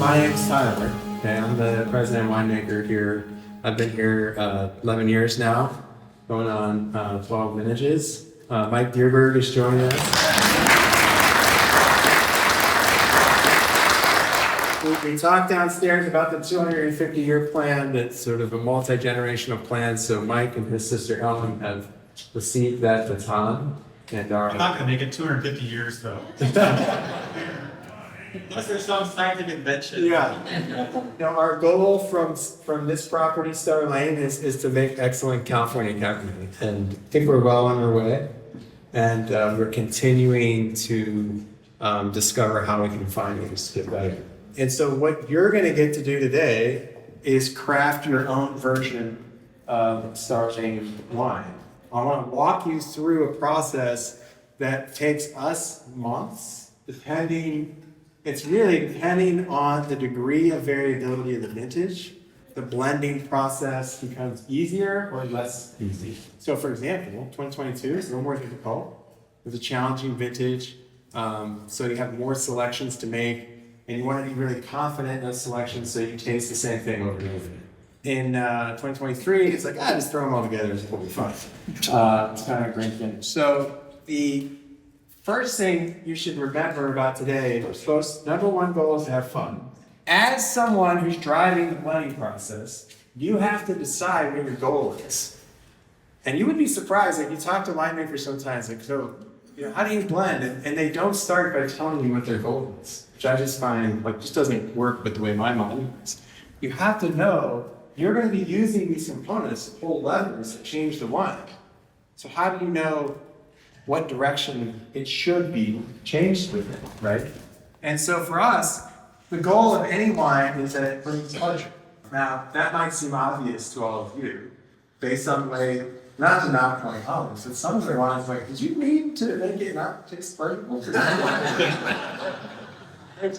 My name's Tyler. Okay, I'm the president and winemaker here. I've been here 11 years now, going on 12 vintages. Mike Dierberg is joining us. We talked downstairs about the 250-year plan that's sort of a multi-generational plan. So Mike and his sister Ellen have received that baton. And I'm not going to make it 250 years, though. Unless there's some scientific invention. Yeah. Our goal from this property, Star Lane, is to make excellent California Cabernet. And I think we're well on our way. And we're continuing to discover how we can find ways to get better. And so what you're going to get to do today is craft your own version of Star Lane wine. I want to walk you through a process that takes us months, it's really depending on the degree of variability of the vintage. The blending process becomes easier or less easy. So for example, 2022 is a little more difficult. It was a challenging vintage. So you have more selections to make, and you want to be really confident in those selections so you taste the same thing over and over. In 2023, it's like, just throw them all together, it's will be fun. It's kind of a great finish. So the first thing you should remember about today, number one goal is to have fun. As someone who's driving the blending process, you have to decide what your goal is. And you would be surprised, like you talk to winemakers sometimes, like, so, how do you blend? And they don't start by telling you what their goal is, which I just find, just doesn't work with the way my mind works. You have to know you're going to be using these components to pull levers that change the wine. So how do you know what direction it should be changed with it, right? And so for us, the goal of any wine is that it brings pleasure. Now, that might seem obvious to all of you, based on the way, not to knock my colleagues, but some of their wines like, did you mean to make it not taste pleasurable? I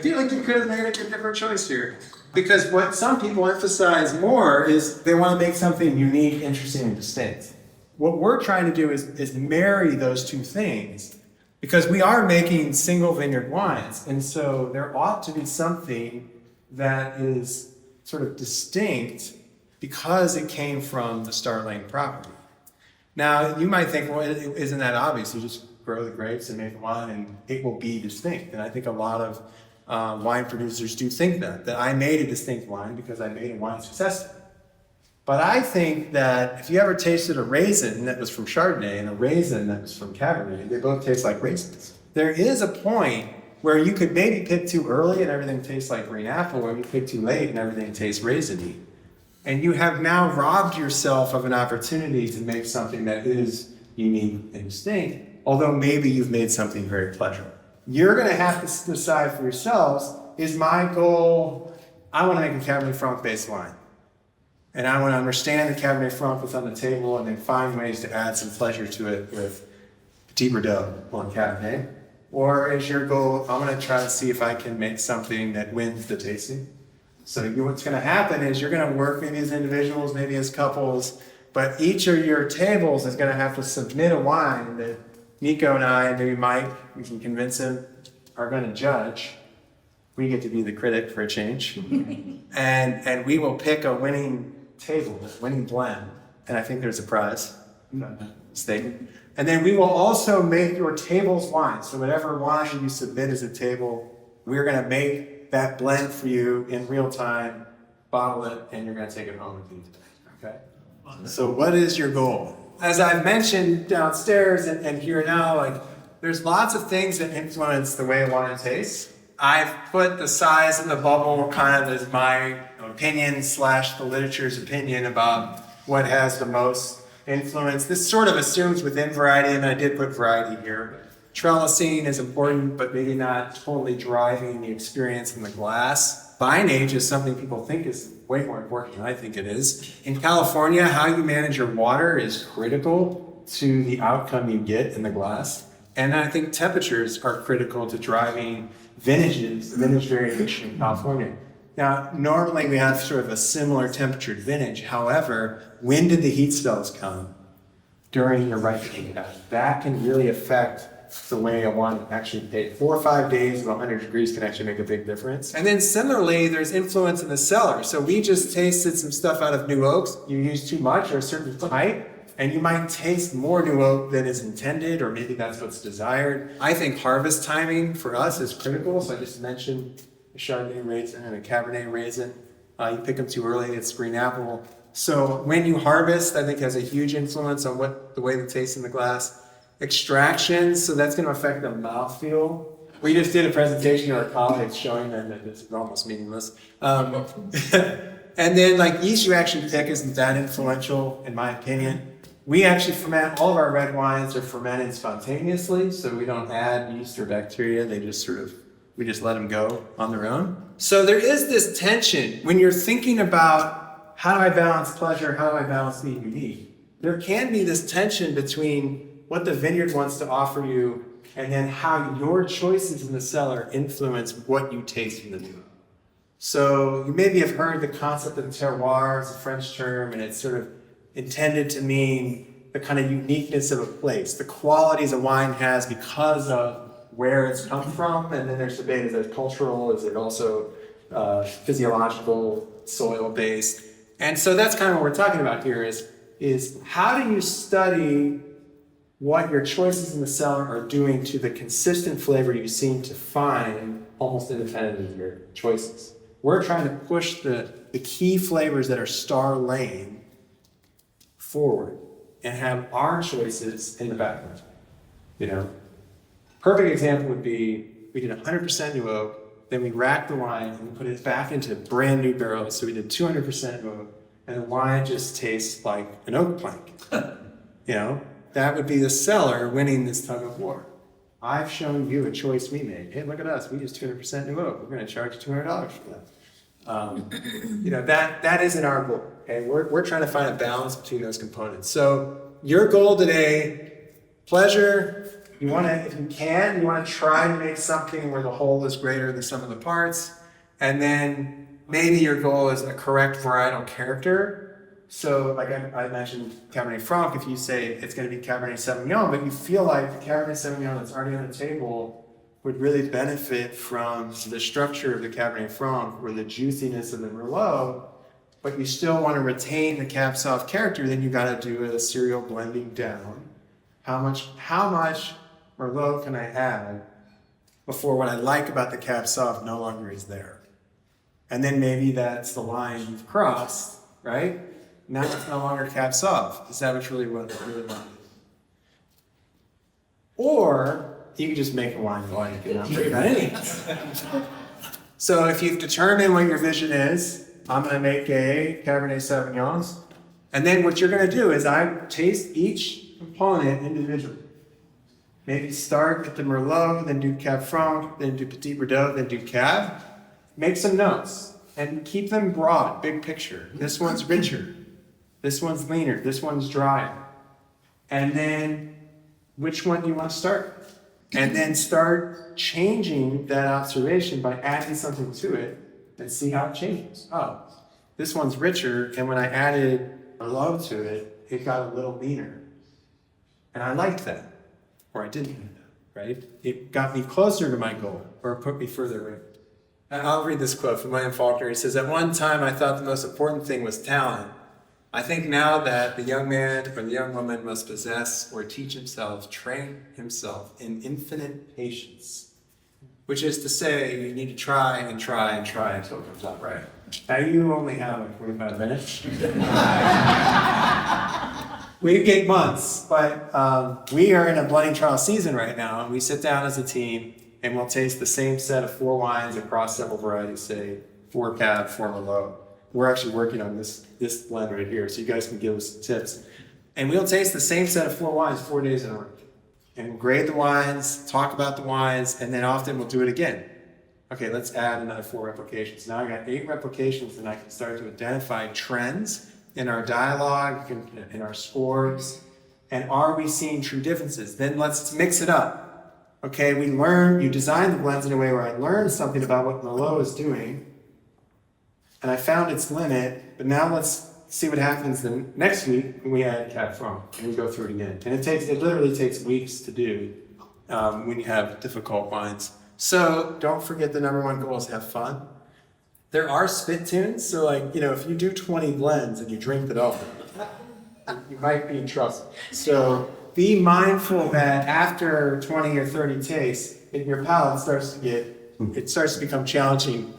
feel like you could have made a different choice here. Because what some people emphasize more is they want to make something unique, interesting, and distinct. What we're trying to do is marry those two things, because we are making single vineyard wines. And so there ought to be something that is sort of distinct because it came from the Star Lane property. Now, you might think, well, isn't that obvious? You just grow the grapes and make the wine and it will be distinct. And I think a lot of wine producers do think that I made a distinct wine because I made a wine successful. But I think that if you ever tasted a raisin that was from Chardonnay and a raisin that was from Cabernet, they both taste like raisins. There is a point where you could maybe pick too early and everything tastes like green apple, or you pick too late and everything tastes raisiny. And you have now robbed yourself of an opportunity to make something that is unique and distinct, although maybe you've made something very pleasurable. You're going to have to decide for yourselves, is my goal, I want to make a Cabernet Franc based wine. And I want to understand the Cabernet Franc that's on the table and then find ways to add some pleasure to it with Petit Verdot on Cabernet. Or is your goal, I'm going to try to see if I can make something that wins the tasting. So what's going to happen is you're going to work maybe as individuals, maybe as couples, but each of your tables is going to have to submit a wine that Nico and I, and maybe Mike, we can convince him, are going to judge. We get to be the critic for a change. and we will pick a winning table, a winning blend. And I think there's a prize. Statement. And then we will also make your table's wine. So whatever wine you submit as a table, we're going to make that blend for you in real time, bottle it, and you're going to take it home with you today. Okay? So what is your goal? As I mentioned downstairs and here now, there's lots of things that influence the way wine tastes. I've put the size of the bubble kind of as my opinion / the literature's opinion about what has the most influence. This sort of assumes within variety, and I did put variety here. Trellising is important, but maybe not totally driving the experience in the glass. Vine age is something people think is way more important than I think it is. In California, how you manage your water is critical to the outcome you get in the glass. And I think temperatures are critical to driving vintage variation in California. Now, normally we have sort of a similar temperatured vintage. However, when did the heat spells come during your ripening? That can really affect that's the way I want to actually take 4 or 5 days of 100 degrees can actually make a big difference. And then similarly, there's influence in the cellar. So we just tasted some stuff out of new oaks. You use too much or a certain type, and you might taste more new oak than is intended, or maybe that's what's desired. I think harvest timing for us is critical. So I just mentioned a Chardonnay raisin and a Cabernet raisin. You pick them too early, it's green apple. So when you harvest, I think has a huge influence on the way they taste in the glass. Extractions, so that's going to affect the mouthfeel. We just did a presentation to our colleagues showing them that it's almost meaningless. And then like yeast you actually pick isn't that influential in my opinion. We actually ferment, all of our red wines are fermented spontaneously, so we don't add yeast or bacteria, they just we just let them go on their own. So there is this tension when you're thinking about how do I balance pleasure, how do I balance being unique? There can be this tension between what the vineyard wants to offer you and then how your choices in the cellar influence what you taste from the new. So you maybe have heard the concept of terroir, it's a French term, and it's sort of intended to mean the kind of uniqueness of a place, the qualities a wine has because of where it's come from, and then there's debate, is it cultural, is it also physiological, soil-based? And so that's kind of what we're talking about here is how do you study what your choices in the cellar are doing to the consistent flavor you seem to find almost independent of your choices. We're trying to push the key flavors that are Star Lane forward and have our choices in the background. You know, perfect example would be we did 100% new oak, then we racked the wine and we put it back into brand new barrels. So we did 200% new oak, and the wine just tastes like an oak plank. You know, that would be the cellar winning this tug of war. I've shown you a choice we made. Hey, look at us. We used 200% new oak. We're going to charge you $200 for that. You know, that isn't our goal. Okay? We're trying to find a balance between those components. So your goal today, pleasure, you want to, if you can, you want to try to make something where the whole is greater than some of the parts. And then maybe your goal is a correct varietal character. So like I mentioned Cabernet Franc, if you say it's going to be Cabernet Sauvignon, but you feel like the Cabernet Sauvignon that's already on the table would really benefit from the structure of the Cabernet Franc or the juiciness of the Merlot, but you still want to retain the Cab Sauv character, then you got to do a serial blending down. How much Merlot can I add before what I like about the Cab Sauv no longer is there? And then maybe that's the line you've crossed, right? Now it's no longer Cab Sauv. Is that what you really want? Or you can just make a wine and you cannot worry about anything. So if you've determined what your vision is, I'm going to make a Cabernet Sauvignon. And then what you're going to do is I taste each component individually. Maybe start with the Merlot, then do Cab Franc, then do Petit Verdot, then do Cab. Make some notes and keep them broad, big picture. This one's richer. This one's leaner, this one's drier. And then which one do you want to start? And then start changing that observation by adding something to it and see how it changes. Oh, this one's richer, and when I added Merlot to it, it got a little leaner. And I liked that, or I didn't like that, right? It got me closer to my goal, or it put me further away. I'll read this quote from William Faulkner. He says, "At one time I thought the most important thing was talent. I think now that the young man or the young woman must possess or teach himself, train himself in infinite patience." Which is to say, you need to try and try and try until it comes out right. Now you only have like 45 minutes. We take months, but we are in a blending trial season right now, and we sit down as a team and we'll taste the same set of 4 wines across several varieties, say 4 Cab, 4 Merlot. We're actually working on this blend right here, so you guys can give us tips. And we'll taste the same set of 4 wines 4 days in a row. And we'll grade the wines, talk about the wines, and then often we'll do it again. Okay, let's add another 4 replications. Now I got 8 replications, and I can start to identify trends in our dialogue, in our scores, and are we seeing true differences? Then let's mix it up. Okay, you design the blends in a way where I learned something about what Merlot is doing, and I found its limit, but now let's see what happens the next week when we add Cab Franc, and we go through it again. And it literally takes weeks to do. when you have difficult wines. So don't forget the number one goal is have fun. There are spit tunes, so like, if you do 20 blends and you drink it all, you might be in trouble. So be mindful that after 20 or 30 tastes, your palate starts to become challenging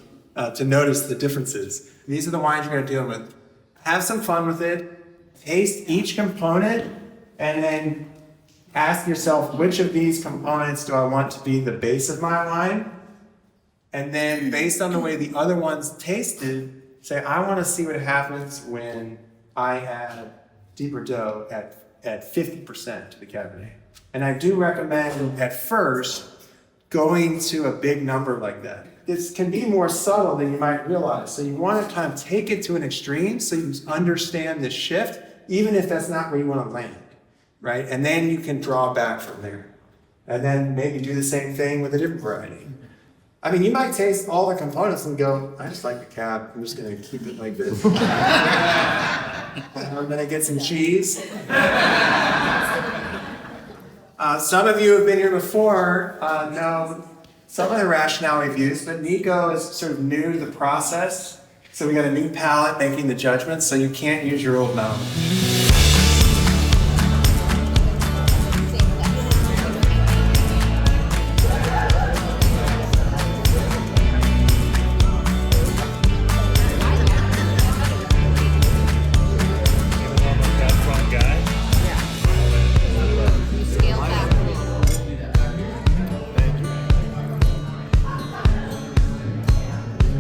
to notice the differences. These are the wines you're going to deal with. Have some fun with it. Taste each component, and then ask yourself, which of these components do I want to be the base of my wine? And then based on the way the other ones tasted, say, I want to see what happens when I add deeper dough at 50% to the Cabernet. And I do recommend at first going to a big number like that. This can be more subtle than you might realize. So you want to kind of take it to an extreme so you understand the shift, even if that's not where you want to land, right? And then you can draw back from there. And then maybe do the same thing with a different variety. I mean, you might taste all the components and go, I just like the cab. I'm just going to keep it like this. I'm going to get some cheese. Some of you have been here before, know some of the rationale we've used, but Nico is sort of new to the process. So we got a new palate making the judgments, so you can't use your old mouth.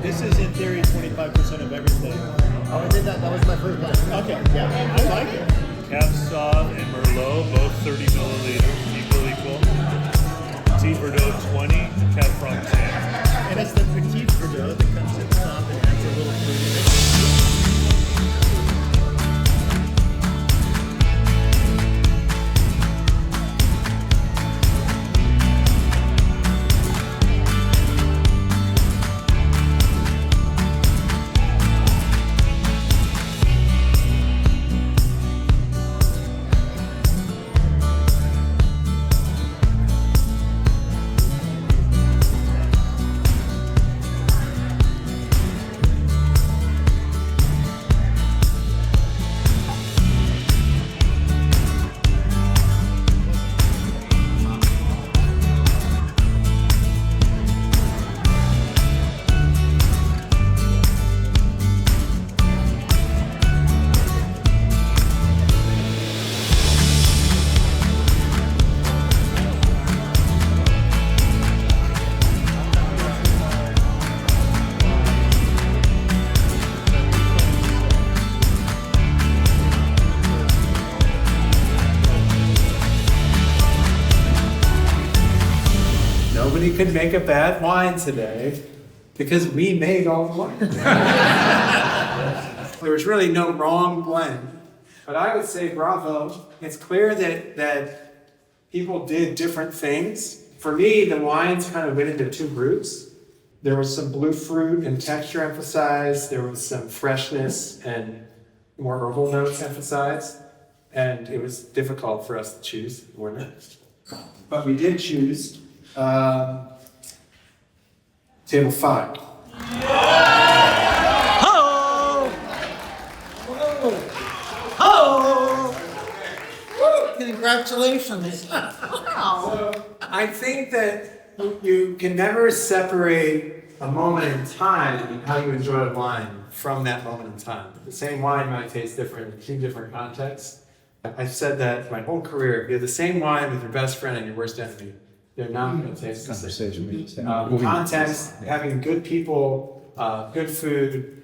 This is in theory 25% of everything. Oh, I did that. That was my first one. Okay, yeah, I like it. Cab Sauv and Merlot, both 30 milliliters, equal. Petit Verdot 20, Cab Franc 10. And it's the Petit Verdot that comes in the top and adds a little fruitiness. Nobody could make a bad wine today because we made all the wine. There was really no wrong blend. But I would say bravo. It's clear that people did different things. For me, the wines kind of went into two groups. There was some blue fruit and texture emphasized. There was some freshness and more herbal notes emphasized. And it was difficult for us to choose the winner. But we did choose table 5. Congratulations. So I think that you can never separate a moment in time and how you enjoy a wine from that moment in time. The same wine might taste different in two different contexts. I've said that my whole career. You have the same wine with your best friend and your worst enemy. They're not going to taste the same. Context, having good people, good food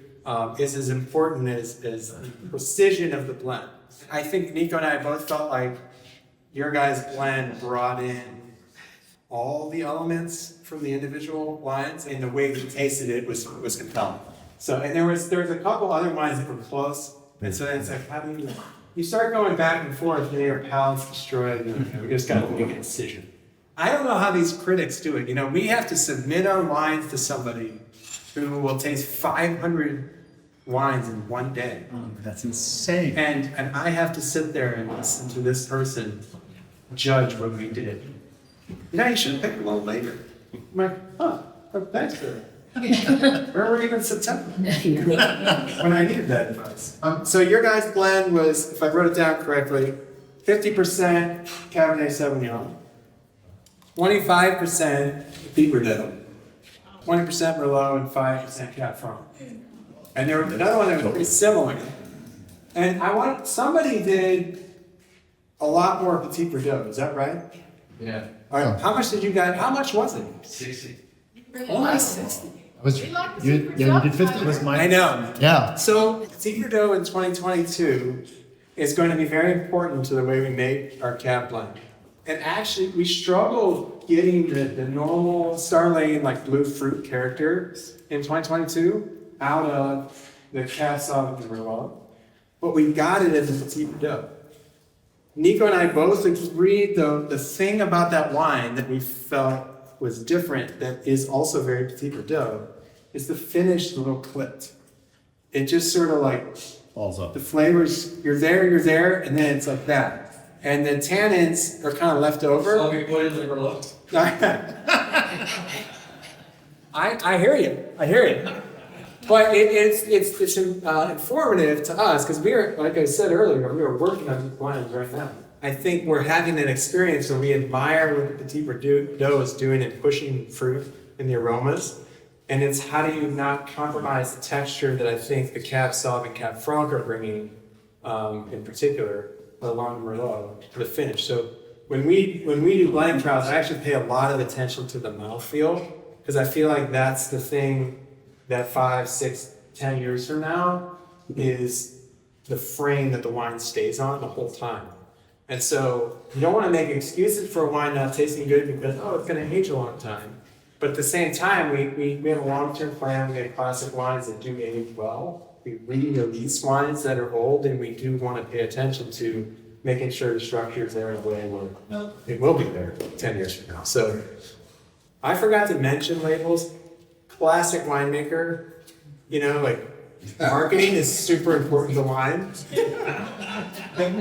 is as important as the precision of the blend. I think Nico and I both felt like your guys' blend brought in all the elements from the individual wines, and the way you tasted it was compelling. So, and there was a couple other wines that were close, and so it's like, how do you start going back and forth, and your palate's destroyed, and we just got to make a decision. I don't know how these critics do it. We have to submit our wines to somebody who will taste 500 wines in one day. Oh, that's insane. And I have to sit there and listen to this person judge what we did. You should have picked a little later. I'm like, oh, thanks for that. Where were you in September? When I needed that advice. So your guys' blend was, if I wrote it down correctly, 50% Cabernet Sauvignon, 25% Petit Verdot, 20% Merlot, and 5% Cab Franc. And there was another one that was pretty similar. And somebody did a lot more Petit Verdot, is that right? Yeah. All right. How much was it? 60. Only 60. You did 50? Was mine? I know. Yeah. So Petit Verdot in 2022 is going to be very important to the way we make our cab blend. And actually, we struggled getting the normal Star Lane like blue fruit character in 2022 out of the Cab Sauv and Merlot, but we got it as a Petit Verdot. Nico and I both agreed, though, the thing about that wine that we felt was different, that is also very Petit Verdot, is the finish a little clipped. It just sort of like Balls up. the flavors, you're there, and then it's like that. And the tannins are kind of left over. So we put in the Merlot. I hear you. But it's informative to us because we are, like I said earlier, we are working on these wines right now. I think we're having an experience where we admire what the Petit Verdot is doing and pushing fruit in the aromas. And it's how do you not compromise the texture that I think the Cab Sauv and Cab Franc are bringing, in particular, along Merlot, to the finish. So when we do blending trials, I actually pay a lot of attention to the mouthfeel because I feel like that's the thing that 5, 6, 10 years from now is the frame that the wine stays on the whole time. And so you don't want to make excuses for a wine not tasting good because, it's going to age a long time. But at the same time, we have a long-term plan. We have classic wines that do age well. We release wines that are old, and we do want to pay attention to making sure the structure is there in a way where it will be there 10 years from now. So I forgot to mention labels. Classic winemaker, marketing is super important to wine. Like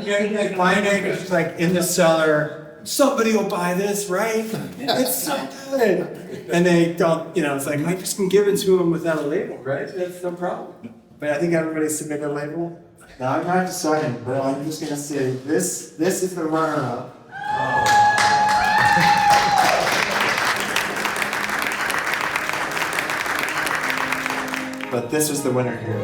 winemakers like in the cellar, somebody will buy this, right? It's so good. And they don't, it's like, I just can give it to them without a label, right? That's no problem. But I think everybody submitted a label. Now I'm not deciding, but I'm just gonna say this is the runner-up. But this was the winner here.